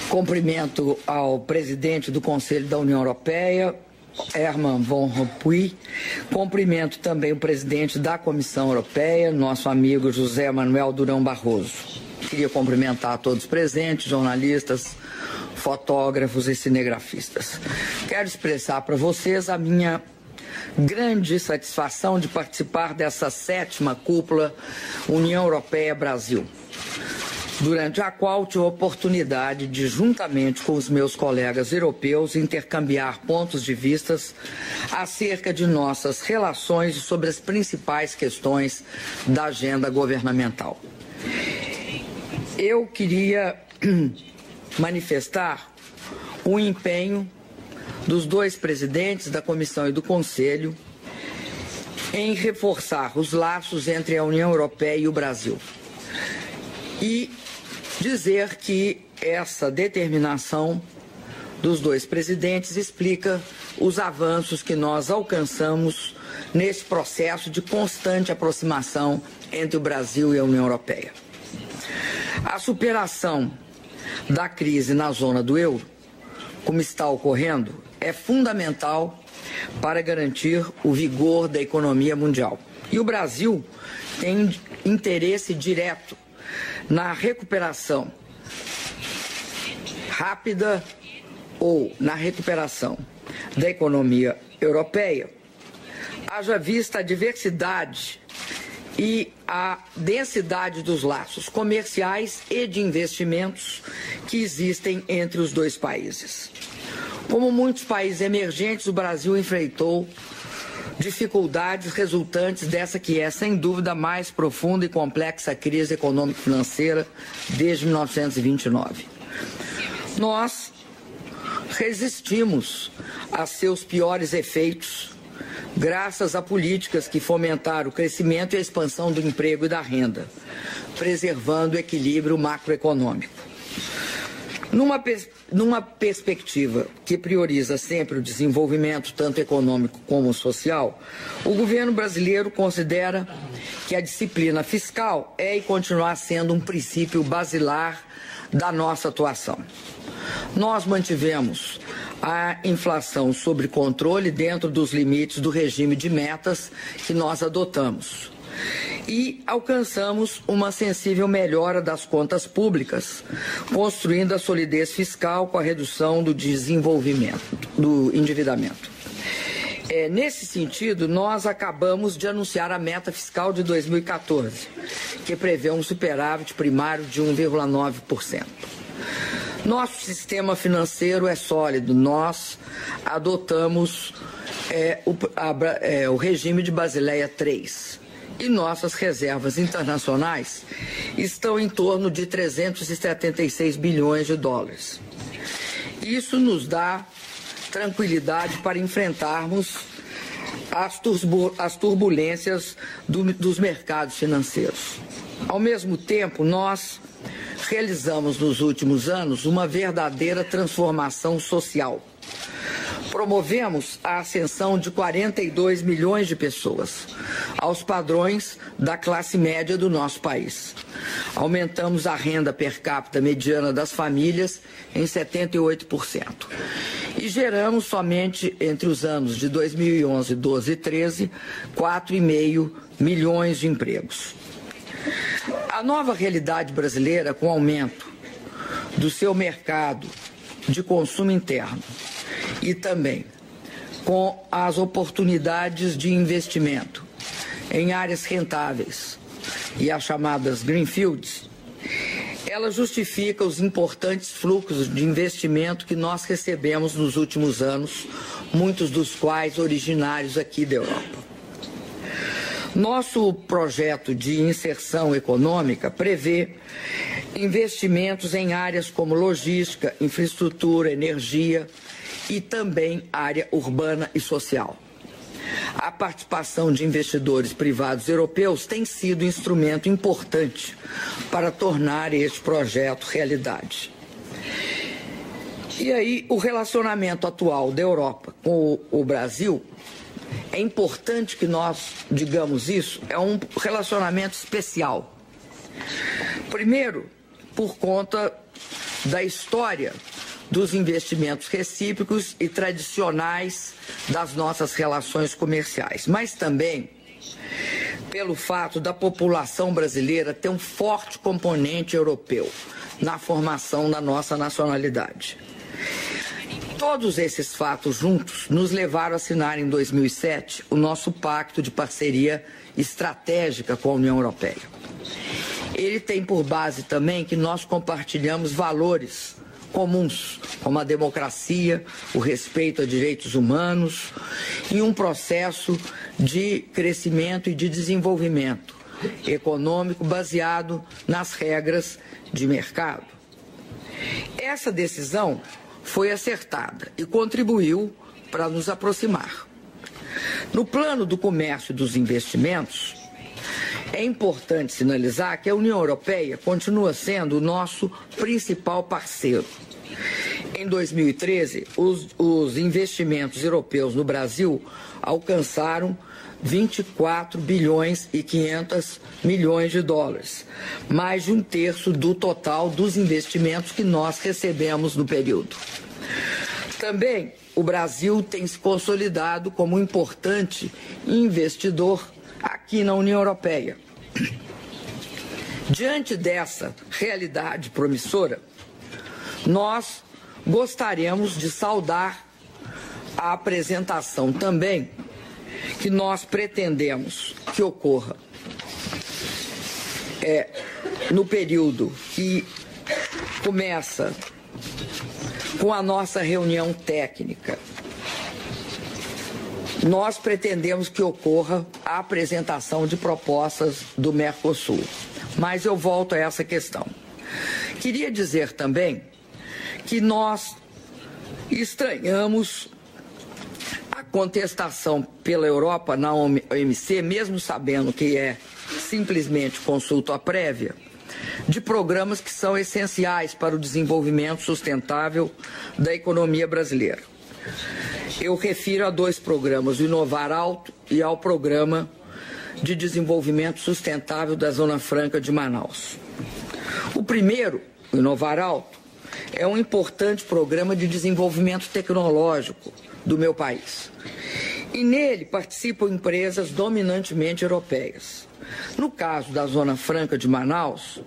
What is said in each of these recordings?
Cumprimento ao presidente do Conselho da União Europeia, Herman Van Rompuy. Cumprimento também o presidente da Comissão Europeia, nosso amigo José Manuel Durão Barroso. Queria cumprimentar todos os presentes, jornalistas, fotógrafos e cinegrafistas. Quero expressar para vocês a minha grande satisfação de participar dessa 7ª cúpula União Europeia-Brasil, durante a qual tive a oportunidade de, juntamente com os meus colegas europeus, intercambiar pontos de vistas acerca de nossas relações e sobre as principais questões da agenda governamental. Eu queria manifestar o empenho dos dois presidentes da Comissão e do Conselho em reforçar os laços entre a União Europeia e o Brasil. E dizer que essa determinação dos dois presidentes explica os avanços que nós alcançamos nesse processo de constante aproximação entre o Brasil e a União Europeia. A superação da crise na zona do euro, como está ocorrendo, é fundamental para garantir o vigor da economia mundial. E o Brasil tem interesse direto na recuperação rápida ou na recuperação da economia europeia, haja vista a diversidade e a densidade dos laços comerciais e de investimentos que existem entre os dois países. Como muitos países emergentes, o Brasil enfrentou dificuldades resultantes dessa que é, sem dúvida, a mais profunda e complexa crise econômico-financeira desde 1929. Nós resistimos a seus piores efeitos graças a políticas que fomentaram o crescimento e a expansão do emprego e da renda, preservando o equilíbrio macroeconômico. Numa perspectiva que prioriza sempre o desenvolvimento tanto econômico como social, o governo brasileiro considera que a disciplina fiscal é e continuará sendo um princípio basilar da nossa atuação. Nós mantivemos a inflação sob controle dentro dos limites do regime de metas que nós adotamos. E alcançamos uma sensível melhora das contas públicas, construindo a solidez fiscal com a redução do endividamento. Nesse sentido, nós acabamos de anunciar a meta fiscal de 2014, que prevê um superávit primário de 1,9%. Nosso sistema financeiro é sólido, nós adotamos o regime de Basileia III. E nossas reservas internacionais estão em torno de 376 bilhões de dólares. Isso nos dá tranquilidade para enfrentarmos as turbulências dos mercados financeiros. Ao mesmo tempo, nós realizamos nos últimos anos uma verdadeira transformação social. Promovemos a ascensão de 42 milhões de pessoas aos padrões da classe média do nosso país. Aumentamos a renda per capita mediana das famílias em 78%. E geramos somente entre os anos de 2011, 12 e 13, 4,5 milhões de empregos. A nova realidade brasileira, com o aumento do seu mercado de consumo interno, e também com as oportunidades de investimento em áreas rentáveis e as chamadas greenfields, ela justifica os importantes fluxos de investimento que nós recebemos nos últimos anos, muitos dos quais originários aqui da Europa. Nosso projeto de inserção econômica prevê investimentos em áreas como logística, infraestrutura, energia e também área urbana e social. A participação de investidores privados europeus tem sido um instrumento importante para tornar este projeto realidade. E aí, o relacionamento atual da Europa com o Brasil, é importante que nós digamos isso, é um relacionamento especial. Primeiro, por conta da história dos investimentos recíprocos e tradicionais das nossas relações comerciais, mas também pelo fato da população brasileira ter um forte componente europeu na formação da nossa nacionalidade. Todos esses fatos juntos nos levaram a assinar em 2007 o nosso pacto de parceria estratégica com a União Europeia. Ele tem por base também que nós compartilhamos valores comuns, como a democracia, o respeito a direitos humanos e um processo de crescimento e de desenvolvimento econômico baseado nas regras de mercado. Essa decisão foi acertada e contribuiu para nos aproximar. No plano do comércio e dos investimentos, é importante sinalizar que a União Europeia continua sendo o nosso principal parceiro. Em 2013, os investimentos europeus no Brasil alcançaram 24 bilhões e 500 milhões de dólares, mais de um terço do total dos investimentos que nós recebemos no período. Também o Brasil tem se consolidado como um importante investidor aqui na União Europeia. Diante dessa realidade promissora, nós gostaríamos de saudar a apresentação também que nós pretendemos que ocorra no período que começa com a nossa reunião técnica. Nós pretendemos que ocorra a apresentação de propostas do Mercosul. Mas eu volto a essa questão. Queria dizer também que nós estranhamos a contestação pela Europa na OMC, mesmo sabendo que é simplesmente consulta prévia, de programas que são essenciais para o desenvolvimento sustentável da economia brasileira. Eu refiro a dois programas, o Inovar Alto e ao Programa de Desenvolvimento Sustentável da Zona Franca de Manaus. O primeiro, o Inovar Alto, é um importante programa de desenvolvimento tecnológico do meu país. E nele participam empresas dominantemente europeias. No caso da Zona Franca de Manaus,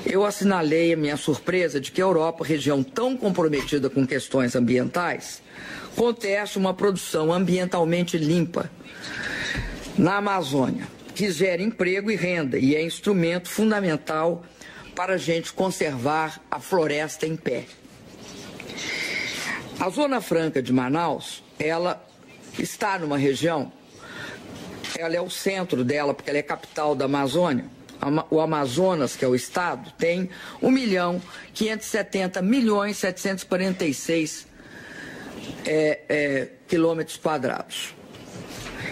eu assinalei a minha surpresa de que a Europa, região tão comprometida com questões ambientais, conteste uma produção ambientalmente limpa na Amazônia, que gera emprego e renda e é instrumento fundamental para a gente conservar a floresta em pé. A Zona Franca de Manaus, ela está numa região, ela é o centro dela, porque ela é capital da Amazônia. O Amazonas, que é o estado, tem 1.570.746 quilômetros quadrados.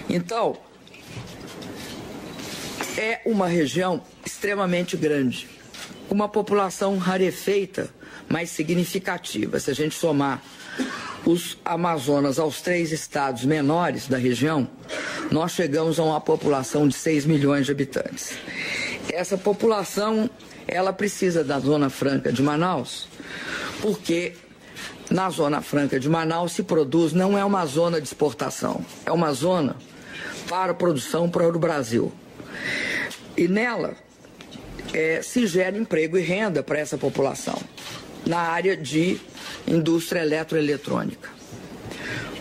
Então, é uma região extremamente grande, com uma população rarefeita, mas significativa. Se a gente somar os Amazonas aos 3 estados menores da região, nós chegamos a uma população de 6 milhões de habitantes. Essa população, ela precisa da Zona Franca de Manaus, porque na Zona Franca de Manaus se produz, não é uma zona de exportação, é uma zona para produção para o Brasil. E nela se gera emprego e renda para essa população, na área de indústria eletroeletrônica.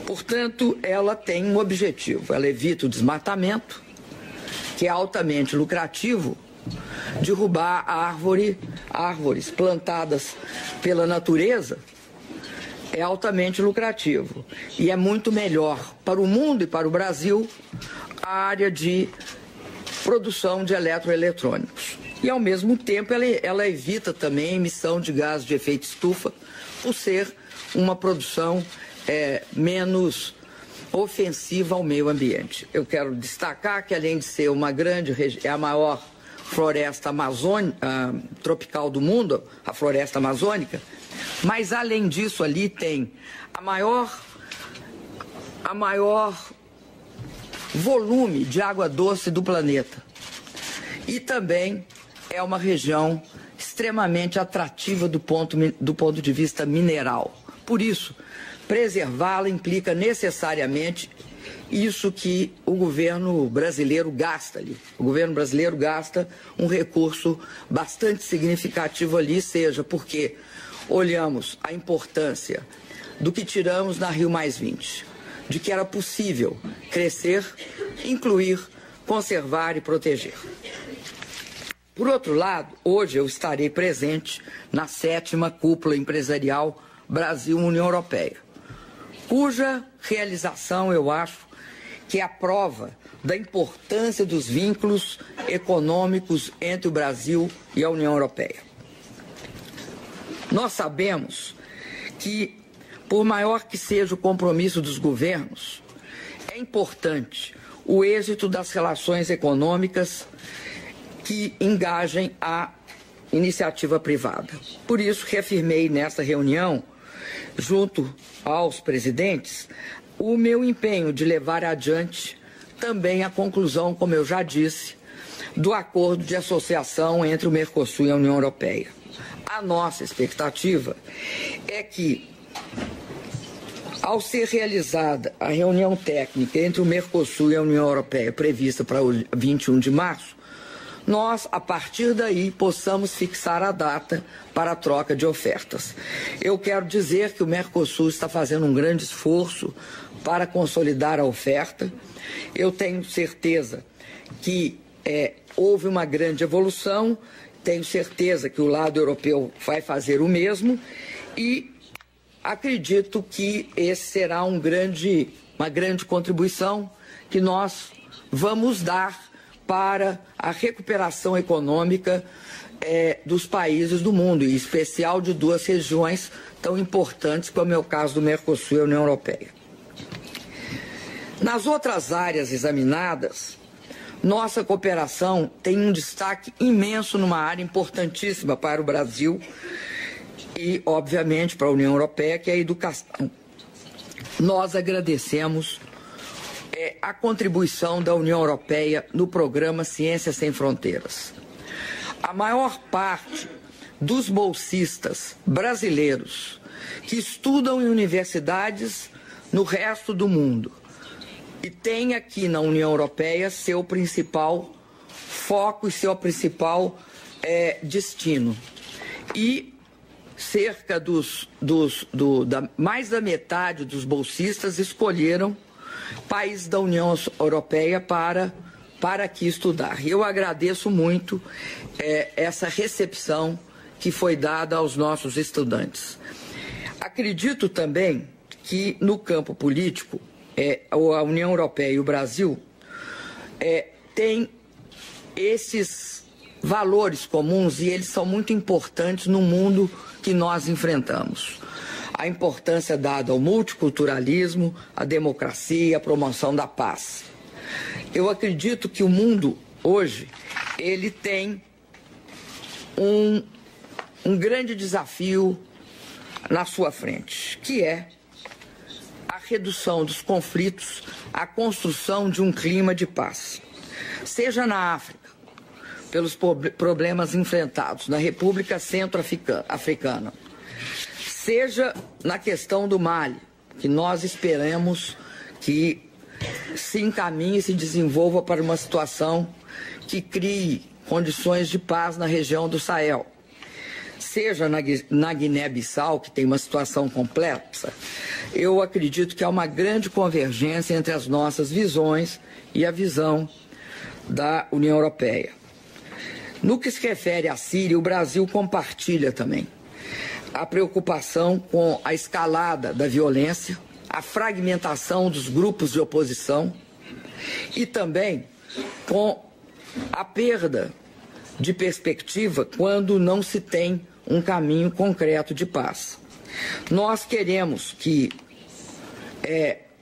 Portanto, ela tem um objetivo, ela evita o desmatamento, que é altamente lucrativo, derrubar árvores plantadas pela natureza, é altamente lucrativo. E é muito melhor para o mundo e para o Brasil a área de produção de eletroeletrônicos. E, ao mesmo tempo, ela evita também a emissão de gás de efeito estufa, por ser uma produção menos ofensiva ao meio ambiente. Eu quero destacar que, além de ser uma grande região, é a maior floresta tropical do mundo, a floresta amazônica, mas, além disso, ali tem a maior volume de água doce do planeta. E também é uma região extremamente atrativa do ponto de vista mineral. Por isso, preservá-la implica necessariamente isso que o governo brasileiro gasta ali. O governo brasileiro gasta um recurso bastante significativo ali, seja porque olhamos a importância do que tiramos na Rio+20, de que era possível crescer, incluir, conservar e proteger. Por outro lado, hoje eu estarei presente na 7ª Cúpula Empresarial Brasil-União Europeia, cuja realização eu acho que é a prova da importância dos vínculos econômicos entre o Brasil e a União Europeia. Nós sabemos que, por maior que seja o compromisso dos governos, é importante o êxito das relações econômicas que engajem a iniciativa privada. Por isso, reafirmei nesta reunião, junto aos presidentes, o meu empenho de levar adiante também a conclusão, como eu já disse, do acordo de associação entre o Mercosul e a União Europeia. A nossa expectativa é que, ao ser realizada a reunião técnica entre o Mercosul e a União Europeia, prevista para o 21 de março, nós, a partir daí, possamos fixar a data para a troca de ofertas. Eu quero dizer que o Mercosul está fazendo um grande esforço para consolidar a oferta. Eu tenho certeza que houve uma grande evolução, tenho certeza que o lado europeu vai fazer o mesmo e acredito que esse será uma grande contribuição que nós vamos dar para a recuperação econômica dos países do mundo, em especial de duas regiões tão importantes como é o caso do Mercosul e a União Europeia. Nas outras áreas examinadas, nossa cooperação tem um destaque imenso numa área importantíssima para o Brasil e, obviamente, para a União Europeia, que é a educação. Nós agradecemos a contribuição da União Europeia no programa Ciência Sem Fronteiras. A maior parte dos bolsistas brasileiros que estudam em universidades no resto do mundo e tem aqui na União Europeia seu principal foco e seu principal destino. E cerca mais da metade dos bolsistas escolheram países da União Europeia para aqui estudar. Eu agradeço muito essa recepção que foi dada aos nossos estudantes. Acredito também que no campo político, a União Europeia e o Brasil têm esses valores comuns e eles são muito importantes no mundo que nós enfrentamos. A importância dada ao multiculturalismo, à democracia, à promoção da paz. Eu acredito que o mundo, hoje, ele tem um grande desafio na sua frente, que é a redução dos conflitos, a construção de um clima de paz. Seja na África, pelos problemas enfrentados na República Centro-Africana, seja na questão do Mali, que nós esperamos que se encaminhe e se desenvolva para uma situação que crie condições de paz na região do Sahel. Seja na Guiné-Bissau, que tem uma situação complexa, eu acredito que há uma grande convergência entre as nossas visões e a visão da União Europeia. No que se refere à Síria, o Brasil compartilha também a preocupação com a escalada da violência, a fragmentação dos grupos de oposição e também com a perda de perspectiva quando não se tem um caminho concreto de paz. Nós queremos que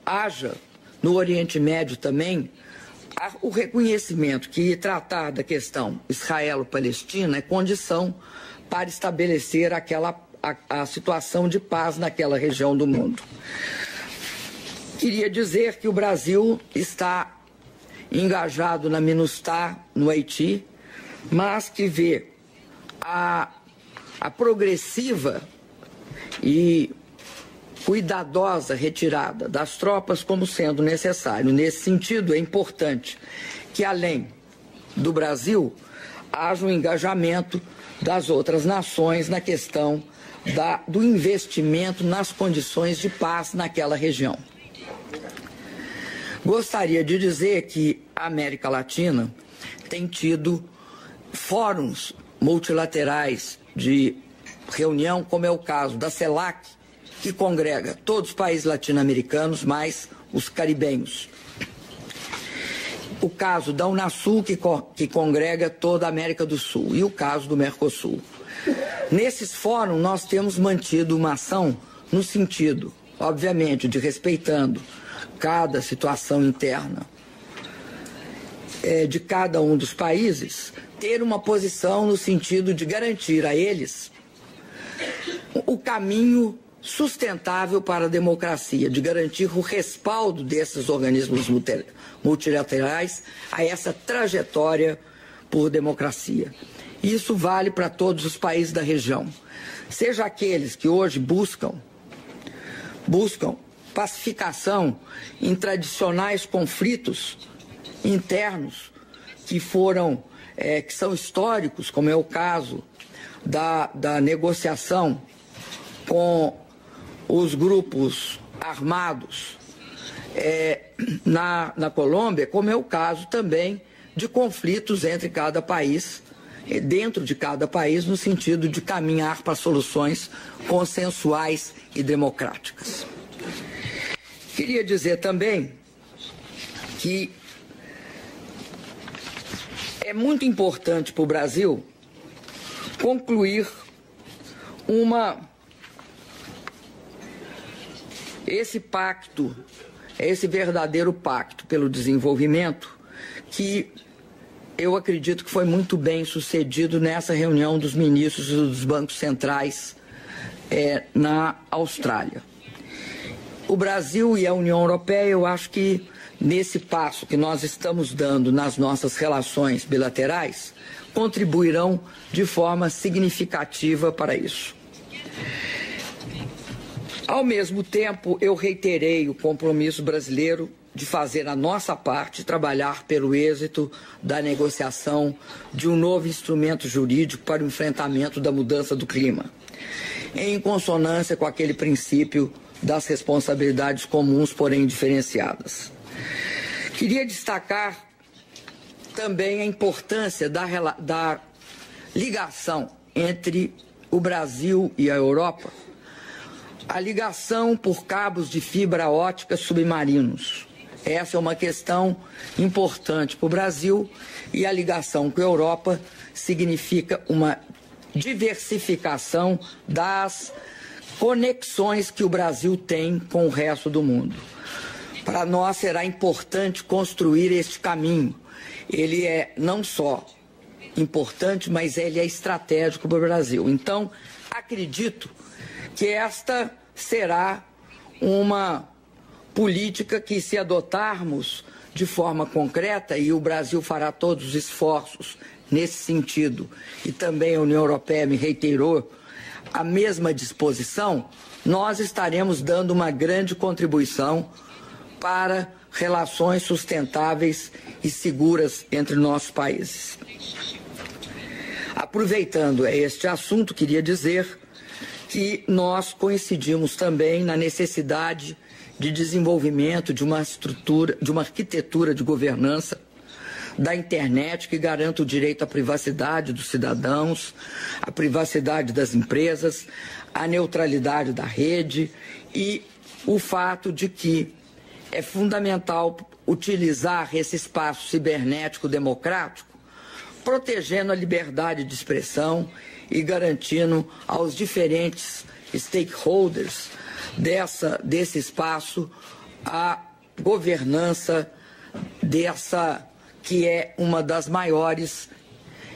haja no Oriente Médio também o reconhecimento que tratar da questão Israelo-Palestina é condição para estabelecer a situação de paz naquela região do mundo. Queria dizer que o Brasil está engajado na MINUSTAH, no Haiti, mas que vê a a progressiva e cuidadosa retirada das tropas como sendo necessário. Nesse sentido, é importante que, além do Brasil, haja um engajamento das outras nações na questão do investimento nas condições de paz naquela região. Gostaria de dizer que a América Latina tem tido fóruns multilaterais de reunião, como é o caso da CELAC, que congrega todos os países latino-americanos, mais os caribenhos. O caso da Unasul, que congrega toda a América do Sul, e o caso do Mercosul. Nesses fóruns, nós temos mantido uma ação no sentido, obviamente, de respeitando cada situação interna de cada um dos países, ter uma posição no sentido de garantir a eles o caminho sustentável para a democracia, de garantir o respaldo desses organismos multilaterais a essa trajetória por democracia. Isso vale para todos os países da região, seja aqueles que hoje buscam pacificação em tradicionais conflitos internos que são históricos, como é o caso da negociação com os grupos armados na Colômbia, como é o caso também de conflitos entre cada país, dentro de cada país, no sentido de caminhar para soluções consensuais e democráticas. Queria dizer também que é muito importante para o Brasil concluir esse pacto, esse verdadeiro pacto pelo desenvolvimento, que eu acredito que foi muito bem sucedido nessa reunião dos ministros dos bancos centrais na Austrália. O Brasil e a União Europeia, eu acho que nesse passo que nós estamos dando nas nossas relações bilaterais, contribuirão de forma significativa para isso. Ao mesmo tempo, eu reiterei o compromisso brasileiro de fazer a nossa parte e trabalhar pelo êxito da negociação de um novo instrumento jurídico para o enfrentamento da mudança do clima, em consonância com aquele princípio das responsabilidades comuns, porém diferenciadas. Queria destacar também a importância da ligação entre o Brasil e a Europa, a ligação por cabos de fibra ótica submarinos. Essa é uma questão importante para o Brasil, e a ligação com a Europa significa uma diversificação das conexões que o Brasil tem com o resto do mundo. Para nós será importante construir este caminho. Ele é não só importante, mas ele é estratégico para o Brasil. Então, acredito que esta será uma política que, se adotarmos de forma concreta, e o Brasil fará todos os esforços nesse sentido, e também a União Europeia me reiterou a mesma disposição, nós estaremos dando uma grande contribuição para relações sustentáveis e seguras entre nossos países. Aproveitando este assunto, queria dizer que nós coincidimos também na necessidade de desenvolvimento de uma arquitetura de governança da internet que garanta o direito à privacidade dos cidadãos, à privacidade das empresas, à neutralidade da rede, e o fato de que é fundamental utilizar esse espaço cibernético democrático, protegendo a liberdade de expressão e garantindo aos diferentes stakeholders desse espaço a governança dessa que é uma das maiores,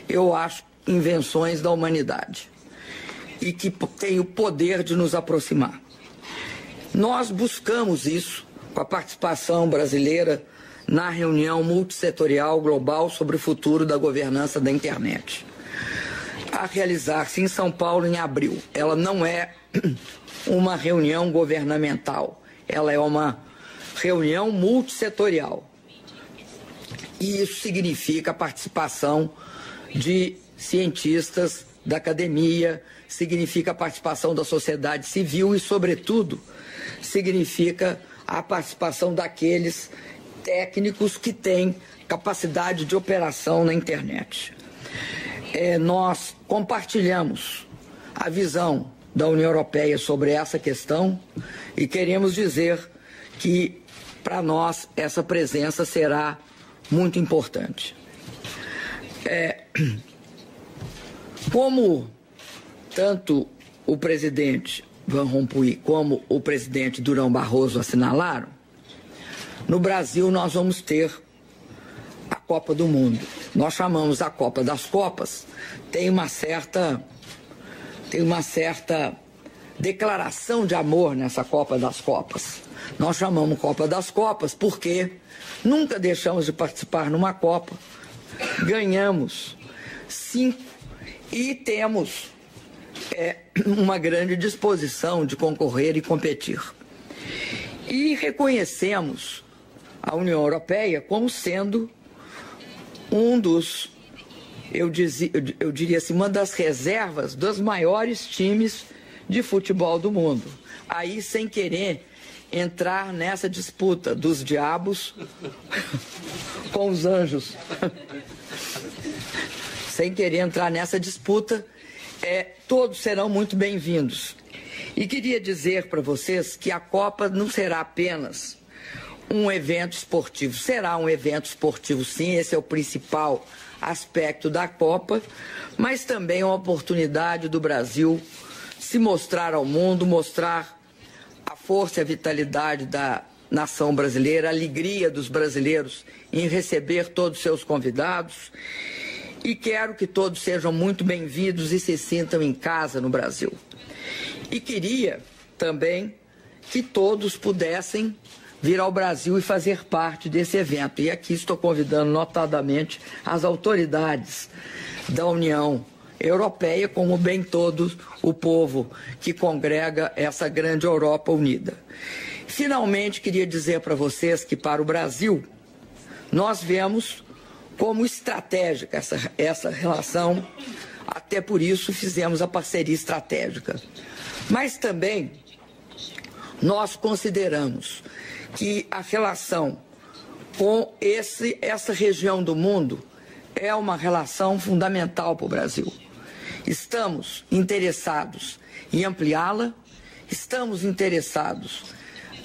eu acho, invenções da humanidade e que tem o poder de nos aproximar. Nós buscamos isso com a participação brasileira na reunião multissetorial global sobre o futuro da governança da internet. a realizar-se em São Paulo em abril. Ela não é uma reunião governamental, ela é uma reunião multissetorial. E isso significa a participação de cientistas da academia, significa a participação da sociedade civil e, sobretudo, significa a participação daqueles técnicos que têm capacidade de operação na internet. Nós compartilhamos a visão da União Europeia sobre essa questão e queremos dizer que, para nós, essa presença será muito importante. Como tanto o presidente Van Rompuy como o presidente Durão Barroso assinalaram, no Brasil nós vamos ter a Copa do Mundo. Nós chamamos a Copa das Copas, tem uma certa declaração de amor nessa Copa das Copas. Nós chamamos Copa das Copas porque nunca deixamos de participar numa Copa, ganhamos 5 e temos uma grande disposição de concorrer e competir. E reconhecemos a União Europeia como sendo um dos, eu diria assim, uma das reservas dos maiores times de futebol do mundo. Aí, sem querer entrar nessa disputa dos diabos com os anjos. Sem querer entrar nessa disputa, todos serão muito bem-vindos. E queria dizer para vocês que a Copa não será apenas um evento esportivo. Será um evento esportivo, sim, esse é o principal aspecto da Copa, mas também uma oportunidade do Brasil se mostrar ao mundo, mostrar a força e a vitalidade da nação brasileira, a alegria dos brasileiros em receber todos os seus convidados. E quero que todos sejam muito bem-vindos e se sintam em casa no Brasil. E queria também que todos pudessem vir ao Brasil e fazer parte desse evento. E aqui estou convidando notadamente as autoridades da União Europeia, como bem todo o povo que congrega essa grande Europa unida. Finalmente, queria dizer para vocês que para o Brasil, nós vemos como estratégica essa relação, até por isso fizemos a parceria estratégica. Mas também nós consideramos que a relação com essa região do mundo é uma relação fundamental para o Brasil. Estamos interessados em ampliá-la, estamos interessados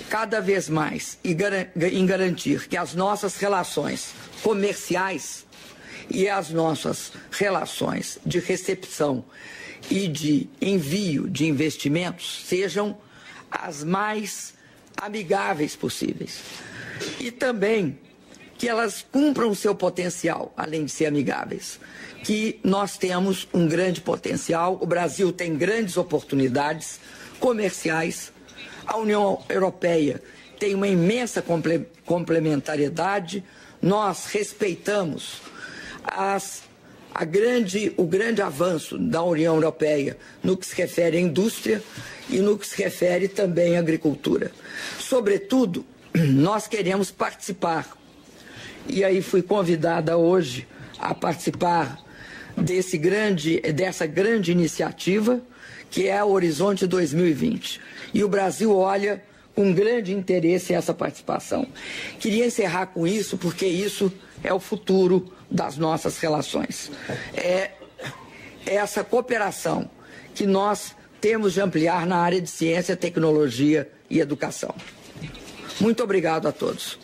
cada vez mais em garantir que as nossas relações comerciais e as nossas relações de recepção e de envio de investimentos sejam as mais amigáveis possíveis. E também que elas cumpram o seu potencial, além de ser amigáveis. Que nós temos um grande potencial, o Brasil tem grandes oportunidades comerciais, a União Europeia tem uma imensa complementariedade, nós respeitamos o grande avanço da União Europeia no que se refere à indústria e no que se refere também à agricultura. Sobretudo, nós queremos participar, e aí fui convidada hoje a participar dessa grande iniciativa, que é a Horizonte 2020. E o Brasil olha com grande interesse essa participação. Queria encerrar com isso, porque isso é o futuro das nossas relações. É essa cooperação que nós temos de ampliar na área de ciência, tecnologia e educação. Muito obrigado a todos.